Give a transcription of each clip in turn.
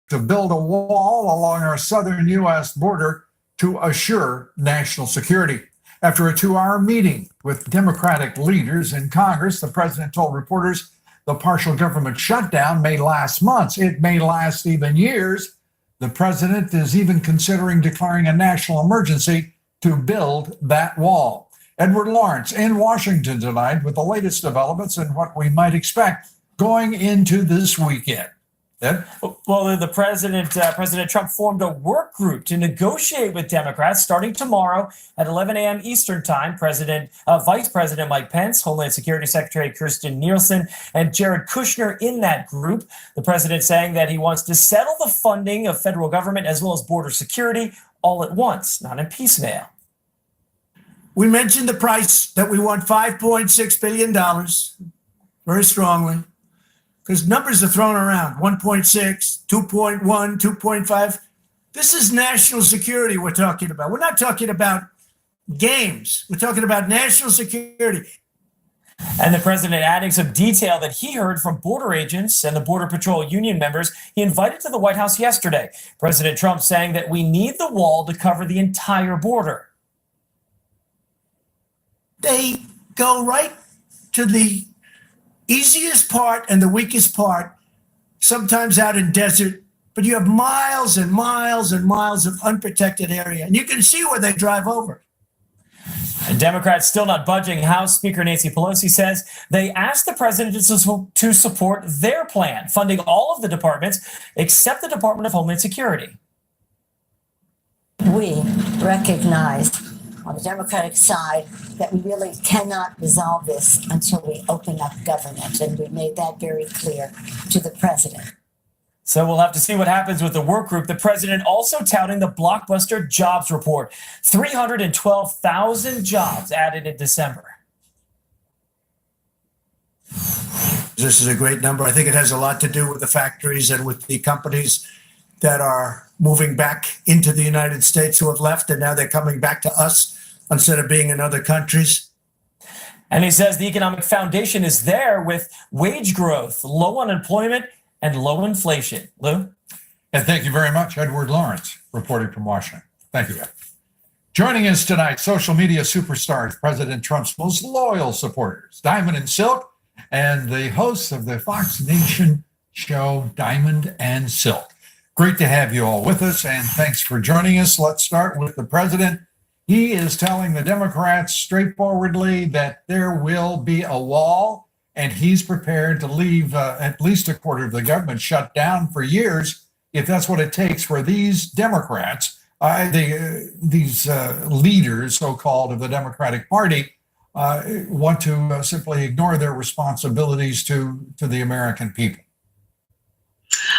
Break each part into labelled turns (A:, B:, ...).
A: to build a wall along our southern U.S. border to assure national security. After a 2-hour meeting with Democratic leaders in Congress, the president told reporters the partial government shutdown may last months. It may last even years. The president is even considering declaring a national emergency to build that wall. Edward Lawrence in Washington tonight with the latest developments and what we might expect going into this weekend. Ed?
B: Well, President Trump formed a work group to negotiate with Democrats starting tomorrow at 11 a.m. Eastern Time. Vice President Mike Pence, Homeland Security Secretary Kirstjen Nielsen, and Jared Kushner in that group. The president saying that he wants to settle the funding of federal government as well as border security all at once, not in piecemeal.
C: We mentioned the price that we want $5.6 billion very strongly. Because numbers are thrown around, 1.6, 2.1, 2.5. This is national security we're talking about. We're not talking about games. We're talking about national security.
B: And the president adding some detail that he heard from border agents and the Border Patrol union members he invited to the White House yesterday. President Trump saying that we need the wall to cover the entire border.
C: They go right to the easiest part and the weakest part, sometimes out in desert, but you have miles and miles and miles of unprotected area, and you can see where they drive over.
B: And Democrats still not budging. House Speaker Nancy Pelosi says they asked the president to support their plan, funding all of the departments except the Department of Homeland Security.
D: We recognize on the Democratic side that we really cannot resolve this until we open up government. And we made that very clear to the president.
B: So we'll have to see what happens with the work group. The president also touting the blockbuster jobs report. 312,000 jobs added in December.
C: This is a great number. I think it has a lot to do with the factories and with the companies that are moving back into the United States who have left, and now they're coming back to us instead of being in other countries.
B: And he says the economic foundation is there with wage growth, low unemployment, and low inflation. Lou?
A: And thank you very much, Edward Lawrence, reporting from Washington. Thank you, Ed. Joining us tonight, social media superstars, President Trump's most loyal supporters, Diamond and Silk, and the hosts of the Fox Nation show, Diamond and Silk. Great to have you all with us, and thanks for joining us. Let's start with the president. He is telling the Democrats straightforwardly that there will be a wall, and he's prepared to leave at least a quarter of the government shut down for years if that's what it takes for these Democrats, these leaders, so-called, of the Democratic Party, want to simply ignore their responsibilities to the American people.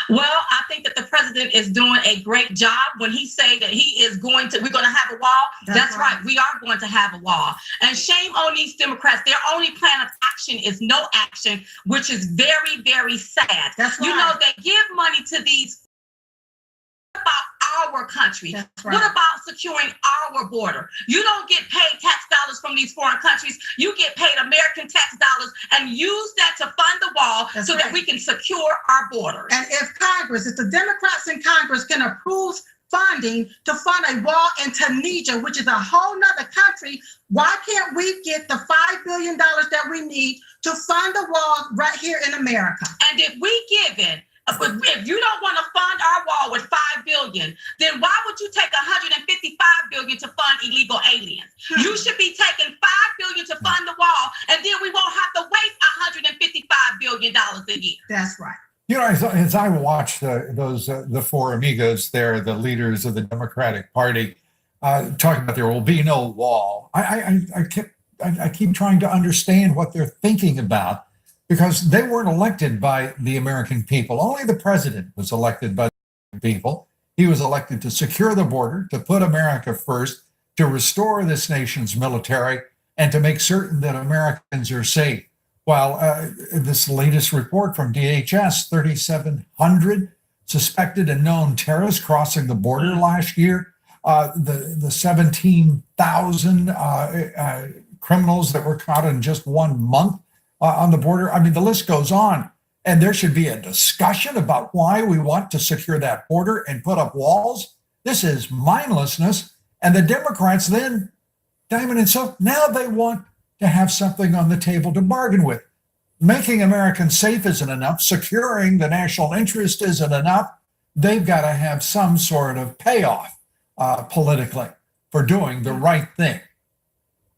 E: Well, I think that the president is doing a great job when he say that we're going to have a wall. That's right. We are going to have a wall. And shame on these Democrats. Their only plan of action is no action, which is very, very sad.
F: That's right.
E: You know, they give money to these. What about our country?
F: That's right.
E: What about securing our border? You don't get paid tax dollars from these foreign countries. You get paid American tax dollars and use that to fund the wall so that we can secure our borders.
F: And if the Democrats in Congress can approve funding to fund a wall in Tunisia, which is a whole nother country, why can't we get the $5 billion that we need to fund the wall right here in America?
E: And if we give in, if you don't want to fund our wall with $5 billion, then why would you take $155 billion to fund illegal aliens? You should be taking $5 billion to fund the wall, and then we won't have to waste $155 billion a year.
F: That's right.
A: You know, as I watch the four amigos there, the leaders of the Democratic Party, talking about there will be no wall, I keep trying to understand what they're thinking about, because they weren't elected by the American people. Only the president was elected by the people. He was elected to secure the border, to put America first, to restore this nation's military, and to make certain that Americans are safe. While this latest report from DHS, 3,700 suspected and known terrorists crossing the border last year, the 17,000 criminals that were caught in just 1 month on the border. I mean, the list goes on. and there should be a discussion about why we want to secure that border and put up walls. This is mindlessness. And the Democrats then, Diamond and Silk, now they want to have something on the table to bargain with. Making Americans safe isn't enough. Securing the national interest isn't enough. They've got to have some sort of payoff politically for doing the right thing.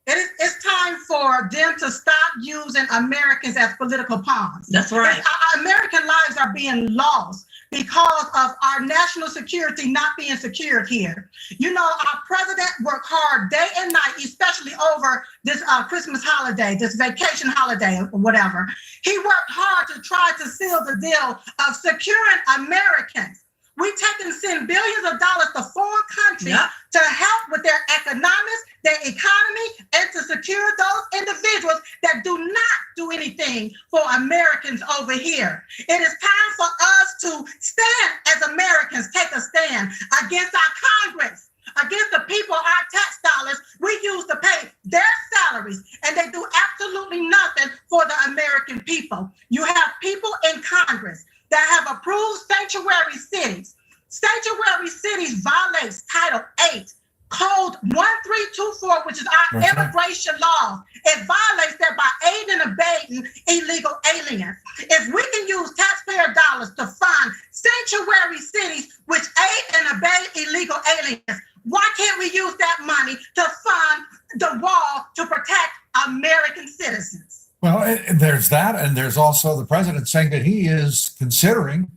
F: It's time for them to stop using Americans as political pawns.
E: That's right.
F: American lives are being lost because of our national security not being secured here. You know, our president worked hard day and night, especially over this Christmas holiday, this vacation holiday or whatever. He worked hard to try to seal the deal of securing Americans. We send billions of dollars to foreign countries to help with their economics, their economy, and to secure those individuals that do not do anything for Americans over here. It is time for us to stand as Americans, take a stand against our Congress, against the people our tax dollars we use to pay their salaries, and they do absolutely nothing for the American people. You have people in Congress that have approved sanctuary cities. Sanctuary cities violates Title 8, Code 1324, which is our immigration law. It violates that by aiding and abetting illegal aliens. If we can use taxpayer dollars to fund sanctuary cities which aid and abet illegal aliens, why can't we use that money to fund the wall to protect American citizens?
A: Well, there's that, and there's also the president saying that he is considering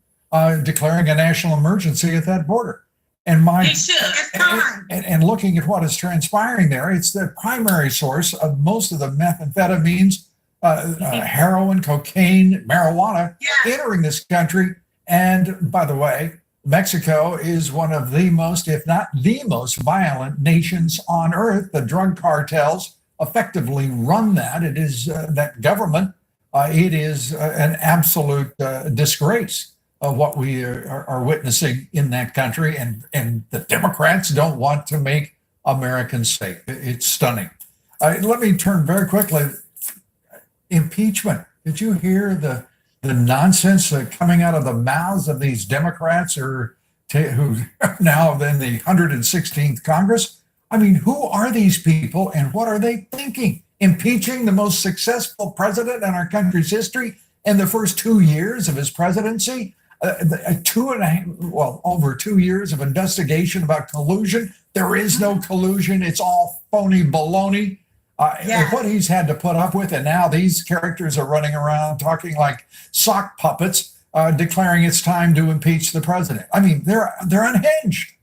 A: declaring a national emergency at that border. And
E: He should.
F: It's time.
A: and looking at what is transpiring there, it's the primary source of most of the methamphetamines, heroin, cocaine, marijuana entering this country. And by the way, Mexico is one of the most, if not the most violent nations on earth. The drug cartels effectively run that. It is that government. It is an absolute disgrace of what we are witnessing in that country. And the Democrats don't want to make Americans safe. It's stunning. Let me turn very quickly. Impeachment. Did you hear the nonsense coming out of the mouths of these Democrats who are now in the 116th Congress? I mean, who are these people and what are they thinking? Impeaching the most successful president in our country's history in the first 2 years of his presidency? Over 2 years of investigation about collusion. There is no collusion. It's all phony baloney. What he's had to put up with, and now these characters are running around talking like sock puppets, declaring it's time to impeach the president. I mean, they're unhinged.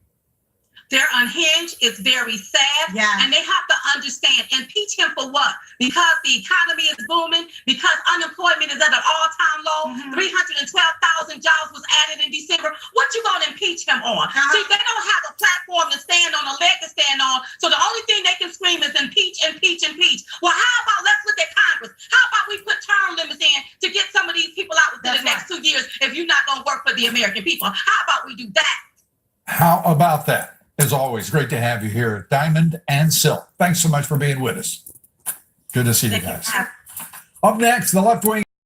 E: They're unhinged. It's very sad. And they have to understand, impeach him for what? Because the economy is booming, because unemployment is at an all-time low, 312,000 jobs was added in December. What you going to impeach him on? See, they don't have a platform to stand on, a leg to stand on, so the only thing they can scream is impeach, impeach, impeach. Well, how about let's look at Congress? How about we put term limits in to get some of these people out within the next 2 years if you're not going to work for the American people? How about we do that?
A: How about that? As always, great to have you here at Diamond and Silk. Thanks so much for being with us. Good to see you guys. Up next, the left wing.